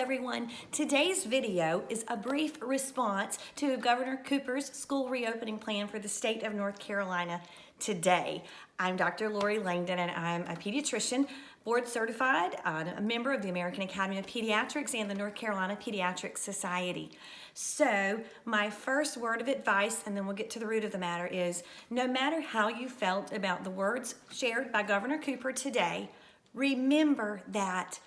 everyone. Today's video is a brief response to Governor Cooper's school reopening plan for the state of North Carolina today. I'm Dr. Lori Langdon and I'm a pediatrician, board certified, a member of the American Academy of Pediatrics and the North Carolina Pediatric Society. So my first word of advice, and then we'll get to the root of the matter, is no matter how you felt about the words shared by Governor Cooper today, remember that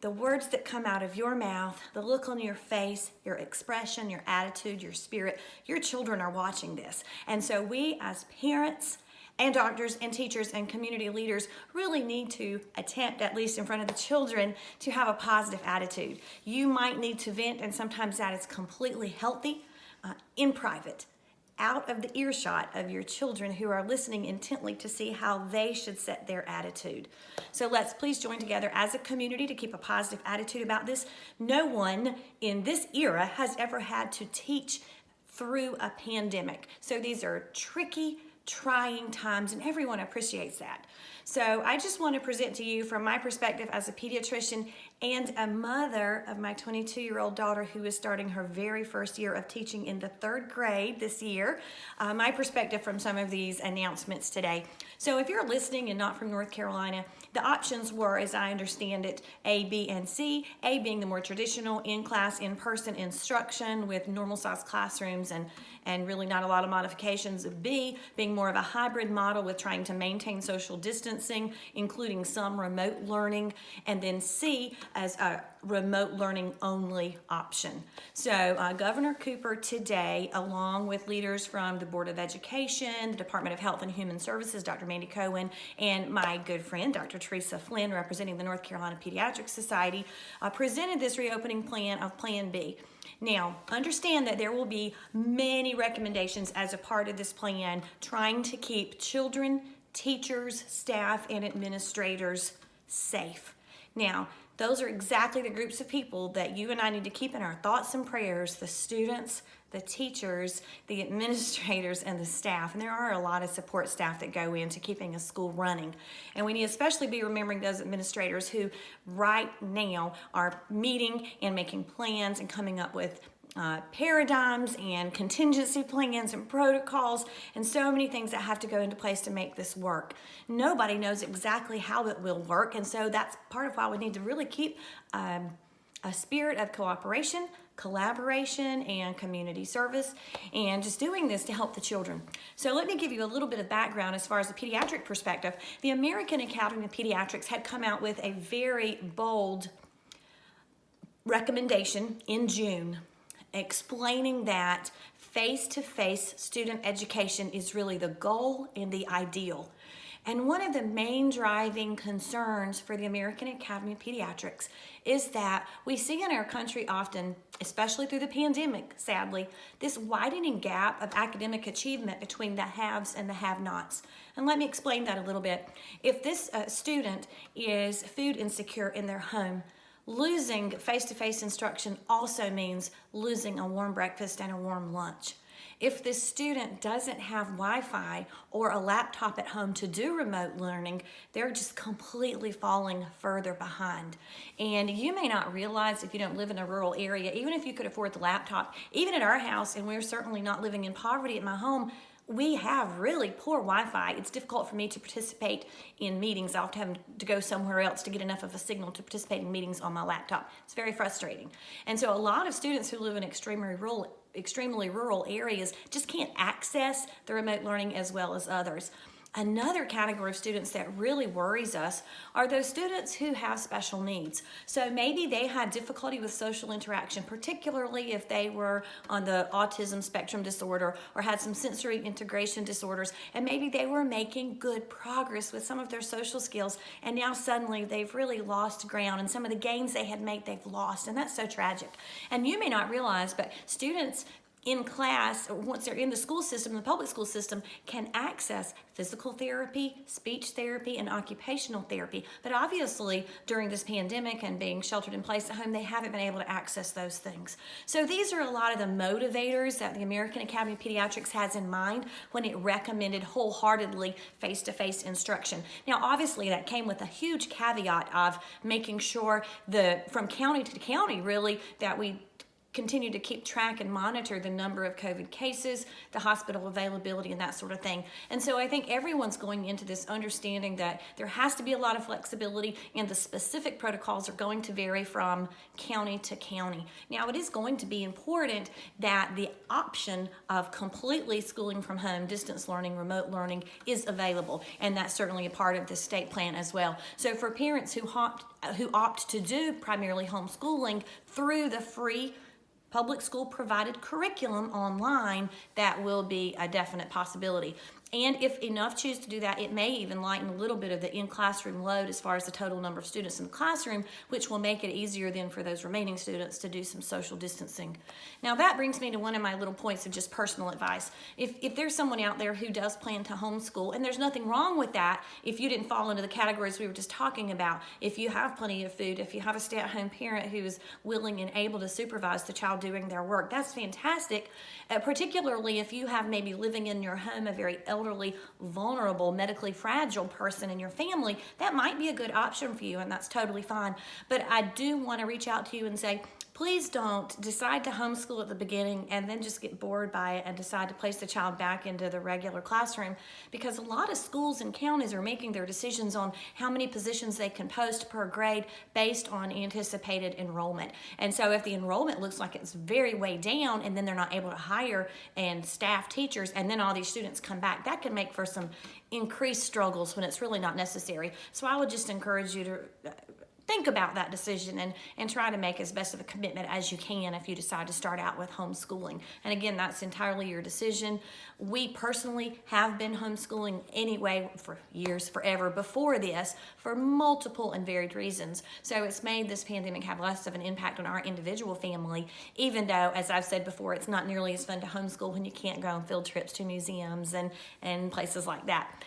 the words that come out of your mouth, the look on your face, your expression, your attitude, your spirit, your children are watching this. And so we as parents and doctors and teachers and community leaders really need to attempt, at least in front of the children, to have a positive attitude. You might need to vent, and sometimes that is completely healthy in private, out of the earshot of your children who are listening intently to see how they should set their attitude. So let's please join together as a community to keep a positive attitude about this. No one in this era has ever had to teach through a pandemic. So these are tricky, trying times, and everyone appreciates that. So I just want to present to you from my perspective as a pediatrician and a mother of my 22-year-old daughter who is starting her very first year of teaching in the 3rd grade this year, my perspective from some of these announcements today. So if you're listening and not from North Carolina, the options were, as I understand it, A, B, and C. A being the more traditional in-class, in-person instruction with normal-sized classrooms and really not a lot of modifications. B being more of a hybrid model with trying to maintain social distancing, including some remote learning, and then C as a remote learning only option. So Governor Cooper today, along with leaders from the Board of Education, the Department of Health and Human Services, Dr. Mandy Cohen, and my good friend, Dr. Teresa Flynn, representing the North Carolina Pediatric Society, presented this reopening plan of Plan B. Now, understand that there will be many recommendations as a part of this plan trying to keep children, teachers, staff, and administrators safe. Now, those are exactly the groups of people that you and I need to keep in our thoughts and prayers: the students, the teachers, the administrators, and the staff. And there are a lot of support staff that go into keeping a school running. And we need to especially be remembering those administrators who right now are meeting and making plans and coming up with paradigms and contingency plans and protocols and so many things that have to go into place to make this work. Nobody knows exactly how it will work, and so that's part of why we need to really keep a spirit of cooperation, collaboration, and community service, and just doing this to help the children. So let me give you a little bit of background as far as the pediatric perspective. The American Academy of Pediatrics had come out with a very bold recommendation in June, explaining that face-to-face student education is really the goal and the ideal. And one of the main driving concerns for the American Academy of Pediatrics is that we see in our country often, especially through the pandemic, sadly, this widening gap of academic achievement between the haves and the have-nots. And let me explain that a little bit. If this student is food insecure in their home, losing face-to-face instruction also means losing a warm breakfast and a warm lunch. If this student doesn't have Wi-Fi or a laptop at home to do remote learning, they're just completely falling further behind. And you may not realize, if you don't live in a rural area, even if you could afford the laptop, even at our house, and we're certainly not living in poverty at my home, we have really poor Wi-Fi. It's difficult for me to participate in meetings. I often have to go somewhere else to get enough of a signal to participate in meetings on my laptop. It's very frustrating. And so a lot of students who live in extremely rural areas just can't access the remote learning as well as others. Another category of students that really worries us are those students who have special needs. So maybe they had difficulty with social interaction, particularly if they were on the autism spectrum disorder or had some sensory integration disorders, and maybe they were making good progress with some of their social skills, and now suddenly they've really lost ground, and some of the gains they had made they've lost, and that's so tragic. And you may not realize, but students in class, or once they're in the school system, the public school system, can access physical therapy, speech therapy, and occupational therapy. But obviously, during this pandemic and being sheltered in place at home, they haven't been able to access those things. So these are a lot of the motivators that the American Academy of Pediatrics has in mind when it recommended wholeheartedly face-to-face instruction. Now, obviously, that came with a huge caveat of making sure from county to county, really, that we continue to keep track and monitor the number of COVID cases, the hospital availability, and that sort of thing. And so I think everyone's going into this understanding that there has to be a lot of flexibility, and the specific protocols are going to vary from county to county. Now, it is going to be important that the option of completely schooling from home, distance learning, remote learning is available, and that's certainly a part of the state plan as well. So for parents who opt to do primarily homeschooling through the free public school provided curriculum online, that will be a definite possibility. And if enough choose to do that, it may even lighten a little bit of the in-classroom load as far as the total number of students in the classroom, which will make it easier then for those remaining students to do some social distancing. Now that brings me to one of my little points of just personal advice. If there's someone out there who does plan to homeschool, and there's nothing wrong with that if you didn't fall into the categories we were just talking about, if you have plenty of food, if you have a stay-at-home parent who is willing and able to supervise the child doing their work, that's fantastic, particularly if you have maybe living in your home a very elderly, vulnerable, medically fragile person in your family. That might be a good option for you, and that's totally fine. But I do want to reach out to you and say, please don't decide to homeschool at the beginning and then just get bored by it and decide to place the child back into the regular classroom, because a lot of schools and counties are making their decisions on how many positions they can post per grade based on anticipated enrollment. And so if the enrollment looks like it's very way down, and then they're not able to hire and staff teachers, and then all these students come back, that can make for some increased struggles when it's really not necessary. So I would just encourage you to think about that decision and try to make as best of a commitment as you can if you decide to start out with homeschooling. And again, that's entirely your decision. We personally have been homeschooling anyway for years, forever before this, for multiple and varied reasons. So it's made this pandemic have less of an impact on our individual family, even though, as I've said before, it's not nearly as fun to homeschool when you can't go on field trips to museums and places like that.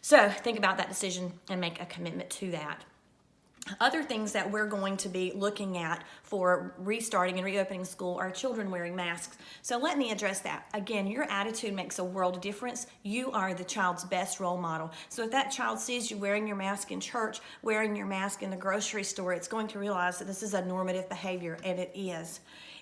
So think about that decision and make a commitment to that. Other things that we're going to be looking at for restarting and reopening school are children wearing masks. So let me address that. Again, your attitude makes a world of difference. You are the child's best role model. So if that child sees you wearing your mask in church, wearing your mask in the grocery store, it's going to realize that this is a normative behavior, and it is.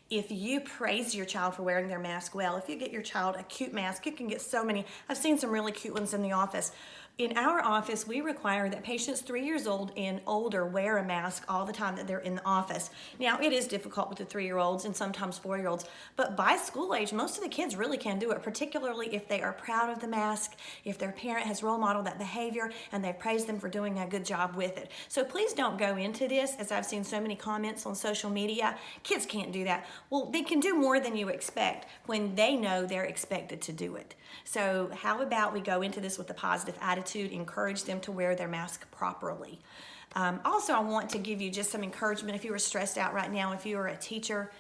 If you praise your child for wearing their mask well, if you get your child a cute mask, you can get so many. I've seen some really cute ones in the office. In our office, we require that patients 3 years old and older wear a mask all the time that they're in the office. Now, it is difficult with the 3-year-olds and sometimes 4-year-olds, but by school age, most of the kids really can do it, particularly if they are proud of the mask, if their parent has role modeled that behavior, and they praise them for doing a good job with it. So please don't go into this, as I've seen so many comments on social media, kids can't do that. Well, they can do more than you expect when they know they're expected to do it. So how about we go into this with a positive attitude, encourage them to wear their mask properly. Also, I want to give you just some encouragement if you are stressed out right now, if you are a teacher.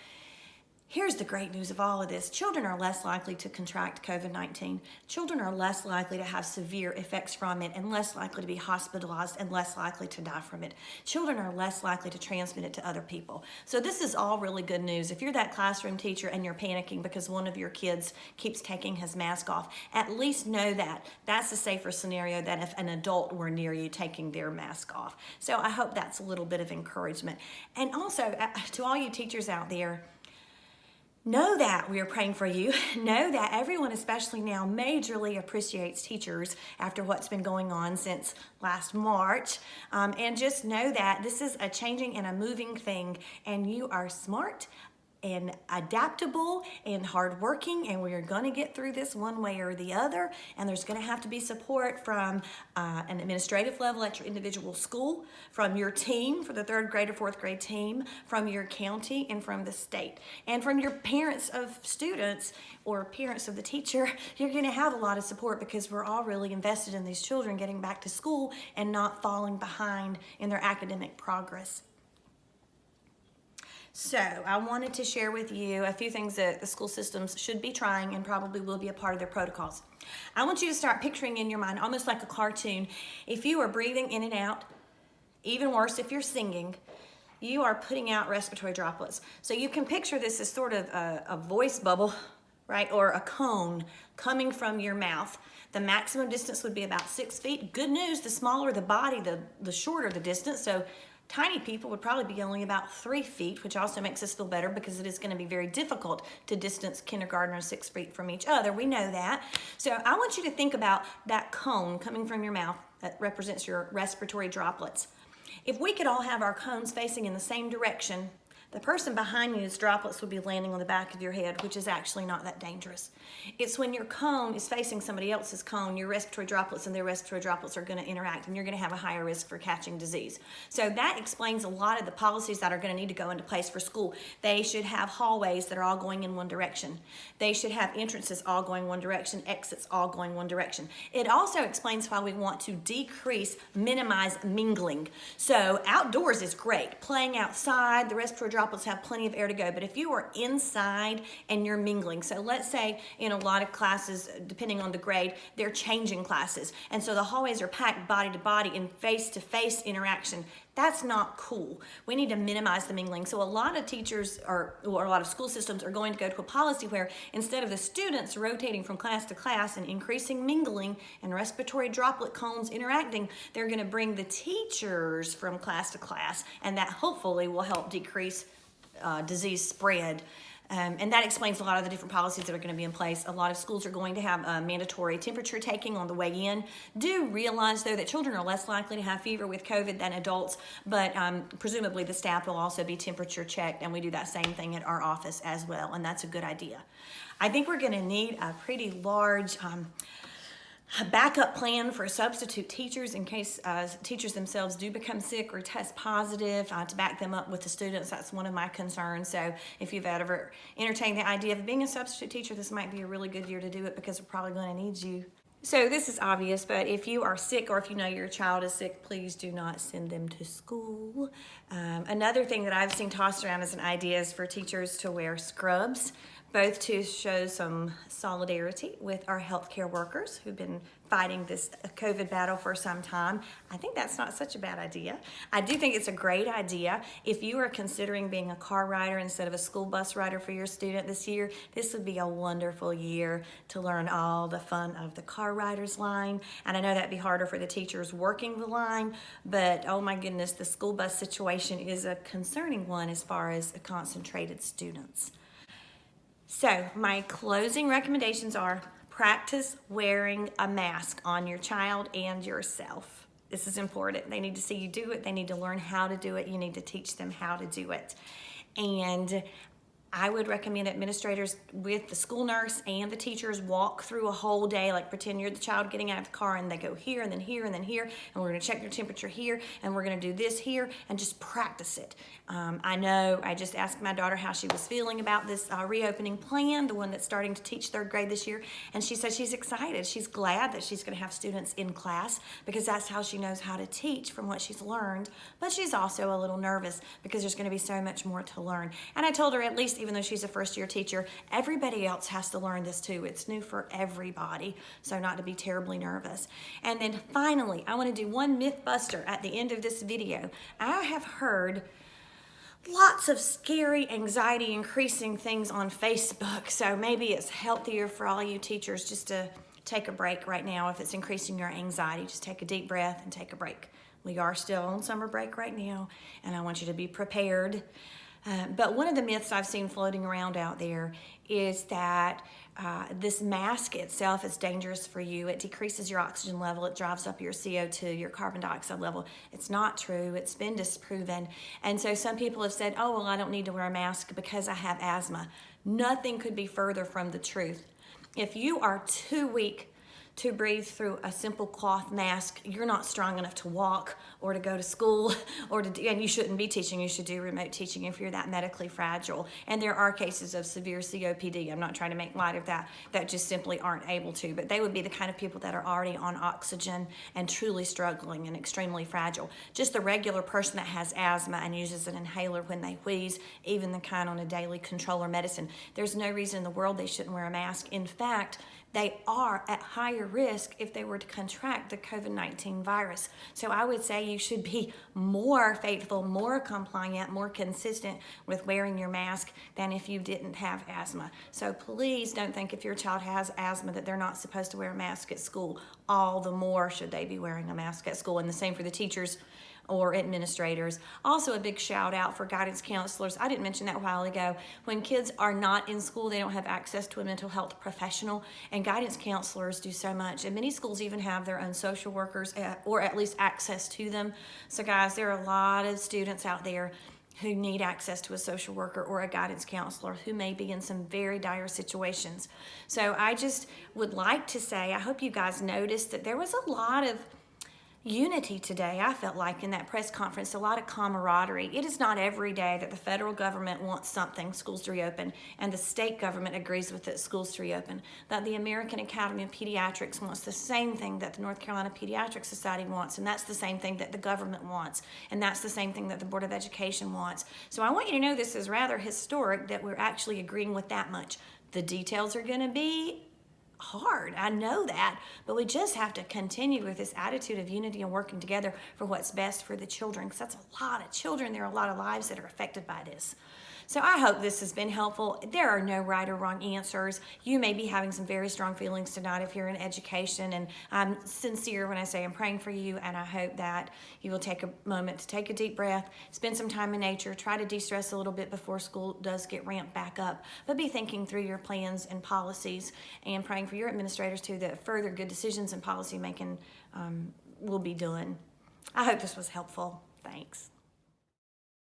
Here's the great news of all of this. Children are less likely to contract COVID-19. Children are less likely to have severe effects from it, and less likely to be hospitalized, and less likely to die from it. Children are less likely to transmit it to other people. So this is all really good news. If you're that classroom teacher and you're panicking because one of your kids keeps taking his mask off, at least know that that's a safer scenario than if an adult were near you taking their mask off. So I hope that's a little bit of encouragement. And also, to all you teachers out there, know that we are praying for you. Know that everyone, especially now, majorly appreciates teachers after what's been going on since last March. And just know that this is a changing and a moving thing, and you are smart and adaptable and hardworking, and we're going to get through this one way or the other. And there's going to have to be support from an administrative level at your individual school, from your team, for the 3rd grade or 4th grade team, from your county, and from the state, and from your parents of students or parents of the teacher. You're going to have a lot of support, because we're all really invested in these children getting back to school and not falling behind in their academic progress. So I wanted to share with you a few things that the school systems should be trying and probably will be a part of their protocols. I want you to start picturing in your mind, almost like a cartoon, if you are breathing in and out, even worse if you're singing, you are putting out respiratory droplets. So you can picture this as sort of a voice bubble, right? Or a cone coming from your mouth. The maximum distance would be about 6 feet. Good news, the smaller the body, the shorter the distance. So tiny people would probably be only about 3 feet, which also makes us feel better because it is going to be very difficult to distance kindergartners 6 feet from each other. We know that. So I want you to think about that cone coming from your mouth that represents your respiratory droplets. If we could all have our cones facing in the same direction, the person behind you's droplets would be landing on the back of your head, which is actually not that dangerous. It's when your cone is facing somebody else's cone, your respiratory droplets and their respiratory droplets are going to interact, and you're going to have a higher risk for catching disease. So that explains a lot of the policies that are going to need to go into place for school. They should have hallways that are all going in one direction. They should have entrances all going one direction, exits all going one direction. It also explains why we want to minimize mingling. So outdoors is great. Playing outside, the respiratory droplets have plenty of air to go, but if you are inside and you're mingling, so let's say in a lot of classes, depending on the grade, they're changing classes, and so the hallways are packed body to body in face-to-face interaction. That's not cool. We need to minimize the mingling. So a lot of teachers or a lot of school systems are going to go to a policy where instead of the students rotating from class to class and increasing mingling and respiratory droplet cones interacting, they're going to bring the teachers from class to class, and that hopefully will help decrease disease spread. And that explains a lot of the different policies that are going to be in place. A lot of schools are going to have mandatory temperature taking on the way in. Do realize, though, that children are less likely to have fever with COVID than adults, but presumably the staff will also be temperature checked, and we do that same thing at our office as well, and that's a good idea. I think we're going to need a pretty large a backup plan for substitute teachers in case teachers themselves do become sick or test positive to back them up with the students. That's one of my concerns. So if you've ever entertained the idea of being a substitute teacher, this might be a really good year to do it because we're probably going to need you. So this is obvious, but if you are sick or if you know your child is sick, please do not send them to school. Another thing that I've seen tossed around as an idea is for teachers to wear scrubs, both to show some solidarity with our healthcare workers who've been fighting this COVID battle for some time. I think that's not such a bad idea. I do think it's a great idea. If you are considering being a car rider instead of a school bus rider for your student this year, this would be a wonderful year to learn all the fun of the car riders line. And I know that'd be harder for the teachers working the line, but oh my goodness, the school bus situation is a concerning one as far as concentrated students. So my closing recommendations are practice wearing a mask on your child and yourself. This is important. They need to see you do it. They need to learn how to do it. You need to teach them how to do it. And I would recommend administrators with the school nurse and the teachers walk through a whole day, like pretend you're the child getting out of the car and they go here and then here and then here, and we're going to check your temperature here and we're going to do this here and just practice it. I know I just asked my daughter how she was feeling about this reopening plan, the one that's starting to teach third grade this year, and she said she's excited. She's glad that she's going to have students in class because that's how she knows how to teach from what she's learned, but she's also a little nervous because there's going to be so much more to learn. And I told her, at least even though she's a first-year teacher, everybody else has to learn this too. It's new for everybody, so not to be terribly nervous. And then finally, I want to do one myth buster at the end of this video. I have heard lots of scary, anxiety-increasing things on Facebook, so maybe it's healthier for all you teachers just to take a break right now. If it's increasing your anxiety, just take a deep breath and take a break. We are still on summer break right now, and I want you to be prepared. But one of the myths I've seen floating around out there is that this mask itself is dangerous for you. It decreases your oxygen level. It drives up your CO2, your carbon dioxide level. It's not true. It's been disproven. And so some people have said, oh, well, I don't need to wear a mask because I have asthma. Nothing could be further from the truth. If you are too weak to breathe through a simple cloth mask, you're not strong enough to walk or to go to school or to do, and you shouldn't be teaching. You should do remote teaching if you're that medically fragile. And there are cases of severe COPD. I'm not trying to make light of that just simply aren't able to, but they would be the kind of people that are already on oxygen and truly struggling and extremely fragile. Just the regular person that has asthma and uses an inhaler when they wheeze, even the kind on a daily controller medicine, there's no reason in the world they shouldn't wear a mask. In fact, they are at higher risk if they were to contract the COVID-19 virus. So I would say you should be more faithful, more compliant, more consistent with wearing your mask than if you didn't have asthma. So please don't think if your child has asthma that they're not supposed to wear a mask at school. All the more should they be wearing a mask at school. And the same for the teachers or administrators. Also a big shout out for guidance counselors. I didn't mention that a while ago. When kids are not in school, they don't have access to a mental health professional, and guidance counselors do so much. And many schools even have their own social workers or at least access to them. So guys, there are a lot of students out there who need access to a social worker or a guidance counselor who may be in some very dire situations. So I just would like to say, I hope you guys noticed that there was a lot of unity today. I felt like in that press conference, a lot of camaraderie. It is not every day that the federal government wants something, schools to reopen, and the state government agrees with it, schools to reopen. That the American Academy of Pediatrics wants the same thing that the North Carolina Pediatric Society wants, and that's the same thing that the government wants, and that's the same thing that the Board of Education wants. So I want you to know this is rather historic that we're actually agreeing with that much. The details are going to be hard, I know that, but we just have to continue with this attitude of unity and working together for what's best for the children, because that's a lot of children. There are a lot of lives that are affected by this. So I hope this has been helpful. There are no right or wrong answers. You may be having some very strong feelings tonight if you're in education, and I'm sincere when I say I'm praying for you, and I hope that you will take a moment to take a deep breath, spend some time in nature, try to de-stress a little bit before school does get ramped back up, but be thinking through your plans and policies and praying for your administrators too that further good decisions and policy making will be done. I hope this was helpful. Thanks.